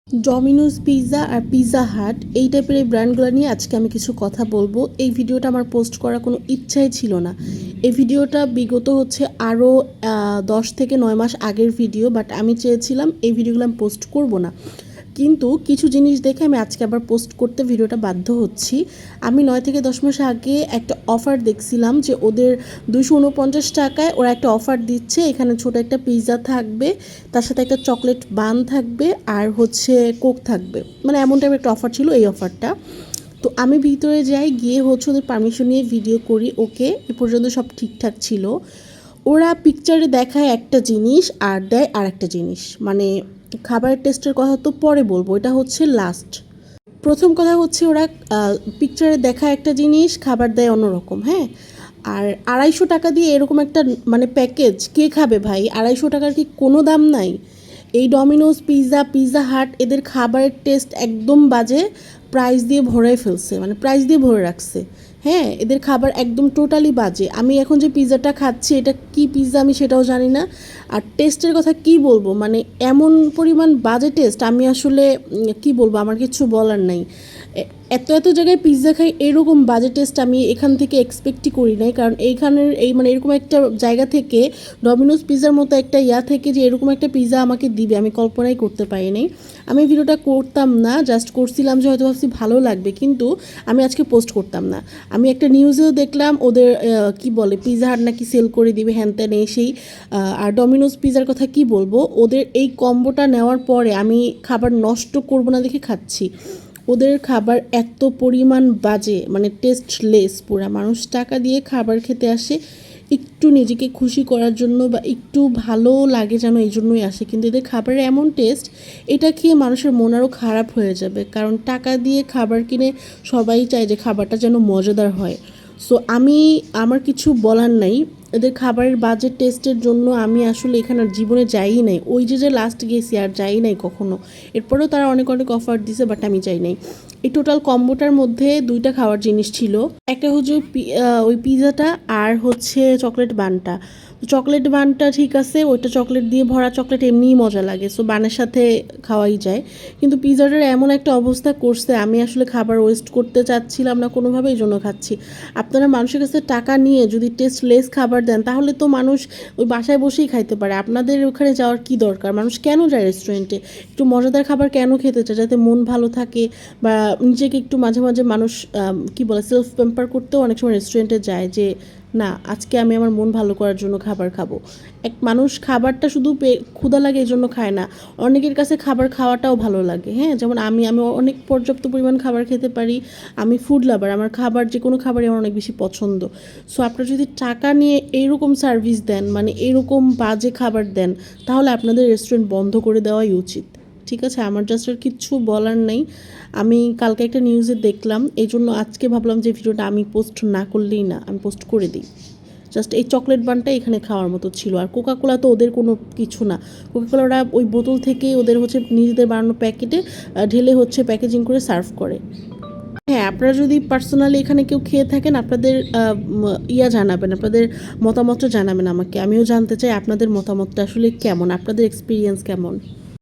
Domino's pizza আর Pizza Hut এই টাইপের এই ব্র্যান্ডগুলো নিয়ে আজকে আমি কিছু কথা বলবো। এই ভিডিওটা আমার পোস্ট করার কোনো ইচ্ছাই ছিল না। এই ভিডিওটা বিগত আরও 10 থেকে 9 মাস আগের ভিডিও, বাট আমি চেয়েছিলাম এই ভিডিওগুলো আমি পোস্ট করব না, কিন্তু কিছু জিনিস দেখে আমি আজকে আবার পোস্ট করতে ভিডিওটা বাধ্য হচ্ছি। আমি 9 থেকে 10 মাস আগে একটা অফার দেখছিলাম যে ওদের 249 টাকায় ওরা একটা অফার দিচ্ছে, এখানে ছোট একটা পিৎজা থাকবে, তার সাথে একটা চকলেট বান থাকবে আর কোক থাকবে, মানে এমন টাইপের একটা অফার ছিল এই অফারটা। তো আমি ভিতরে যাই, গিয়ে ওদের পারমিশন নিয়ে ভিডিও করি। ওকে, এ পর্যন্ত সব ঠিকঠাক ছিল। ওরা পিকচারে দেখায় একটা জিনিস আর দেয় আর একটা জিনিস, মানে খাবারের টেস্টের কথা তো পরে বলবো, এটা লাস্ট। প্রথম কথা ওরা পিকচারে দেখায় একটা জিনিস, খাবার দেয় অন্যরকম। হ্যাঁ, আর 250 টাকা দিয়ে এরকম একটা মানে প্যাকেজ কে খাবে ভাই? 250 টাকার কি কোনো দাম নাই? এই ডমিনোজ পিৎজা, পিৎজা হাট, এদের খাবারের টেস্ট একদম বাজে। প্রাইস দিয়ে ভরে ফেলছে, মানে প্রাইস দিয়ে ভরে রাখছে। হ্যাঁ, এদের খাবার একদম টোটালি বাজে। আমি এখন যে পিৎজাটা খাচ্ছি এটা কি পিৎজা আমি সেটাও জানি না। আর টেস্টের কথা কি বলবো, মানে এমন পরিমাণ বাজে টেস্ট, আমি আসলে কি বলবো, আমার কিছু বলার নাই। এত এত জায়গায় পিৎজা খাই, এরকম বাজে টেস্ট আমি এখান থেকে এক্সপেক্টই করি নাই। কারণ এইখানের মানে এরকম একটা জায়গা থেকে, ডমিনোজ পিৎজার মতো একটা থেকে যে এরকম একটা পিৎজা আমাকে দিবে আমি কল্পনাই করতে পারি নাই। আমি ভিডিওটা করতাম না, জাস্ট করছিলাম যে হয়তো ভাবছি ভালো লাগবে, কিন্তু আমি আজকে পোস্ট করতাম না। আমি একটা নিউজেও দেখলাম ওদের কি বলে পিৎজা হাট নাকি সেল করে দিবে, হ্যান ত্যান সেই। আর ডমিনোজ পিৎজার কথা কি বলবো, ওদের এই কম্বোটা নেওয়ার পরে আমি খাবার নষ্ট করব না দেখে খাচ্ছি। ওদের খাবার এত পরিমাণ বাজে, মানে টেস্টলেস পুরা। মানুষ টাকা দিয়ে খাবার খেতে আসে একটু নিজেকে খুশি করার জন্য বা একটু ভালো লাগে যেন, এই জন্যই আসে, কিন্তু এদের খাবারের এমন টেস্ট, এটা খেয়ে মানুষের মন আরও খারাপ হয়ে যাবে। কারণ টাকা দিয়ে খাবার কিনে সবাই চায় যে খাবারটা যেন মজাদার হয়। সো আমার কিছু বলার নাই। এদের খাবারের বাজেট টেস্টের জন্য আমি আসলে এখানে আর জীবনে যাই নাই। ওই যে লাস্ট গেছি আর যাই নাই কখনো। এরপরেও তারা অনেক অনেক অফার দিছে, বাট আমি যাই নাই। এই টোটাল কম্বোটার মধ্যে 2টা খাওয়ার জিনিস ছিল। একটা ওই পিৎজাটা আর চকলেট বানটা। চকলেট বানটা ঠিক আছে, ওইটা চকলেট দিয়ে ভরা, চকলেট এমনিই মজা লাগে, সো বানের সাথে খাওয়াই যায়। কিন্তু পিৎজাটার এমন একটা অবস্থা করছে, আমি আসলে খাবার ওয়েস্ট করতে চাচ্ছিলাম না কোনোভাবে, এই জন্য খাচ্ছি। আপনারা মানুষের কাছে টাকা নিয়ে যদি টেস্টলেস খাবার দেন, তাহলে তো মানুষ ওই বাসায় বসেই খাইতে পারে। আপনাদের ওখানে যাওয়ার কি দরকার? মানুষ কেন যায় রেস্টুরেন্টে? একটু মজাদার খাবার কেন খেতে চায়? যাতে মন ভালো থাকে, বা নিজেকে একটু মাঝে মাঝে মানুষ কি বলে সেলফ প্যাম্পার করতেও অনেক সময় রেস্টুরেন্টে যায়, যে না আজকে আমি আমার মন ভালো করার জন্য খাবার খাবো। এক মানুষ খাবারটা শুধু ক্ষুধা লাগে এই জন্য খায় না, অনেকের কাছে খাবার খাওয়াটাও ভালো লাগে। হ্যাঁ, যেমন আমি অনেক পর্যাপ্ত পরিমাণ খাবার খেতে পারি। আমি ফুড লাভার, আমার খাবার যে কোনো খাবারই আমার অনেক বেশি পছন্দ। সো আপনারা যদি টাকা নিয়ে এইরকম সার্ভিস দেন, মানে এরকম বাজে খাবার দেন, তাহলে আপনাদের রেস্টুরেন্ট বন্ধ করে দেওয়াই উচিত। ঠিক আছে, আমার জাস্ট আর কিচ্ছু বলার নেই। আমি কালকে একটা নিউজে দেখলাম, এই জন্য আজকে ভাবলাম যে ভিডিওটা আমি পোস্ট না করলেই না, আমি পোস্ট করে দিই। জাস্ট এই চকলেট বানটা এখানে খাওয়ার মতো ছিল। আর কোকাকোলা তো ওদের কোনো কিছু না। কোকাকোলা ওরা ওই বোতল থেকেই ওদের নিজেদের বানানো প্যাকেটে ঢেলে প্যাকেজিং করে সার্ভ করে। হ্যাঁ, আপনারা যদি পার্সোনালি এখানে কেউ খেয়ে থাকেন, আপনাদের জানাবেন, আপনাদের মতামতটা জানাবেন আমাকে। আমিও জানতে চাই আপনাদের মতামতটা আসলে কেমন, আপনাদের এক্সপিরিয়েন্স কেমন।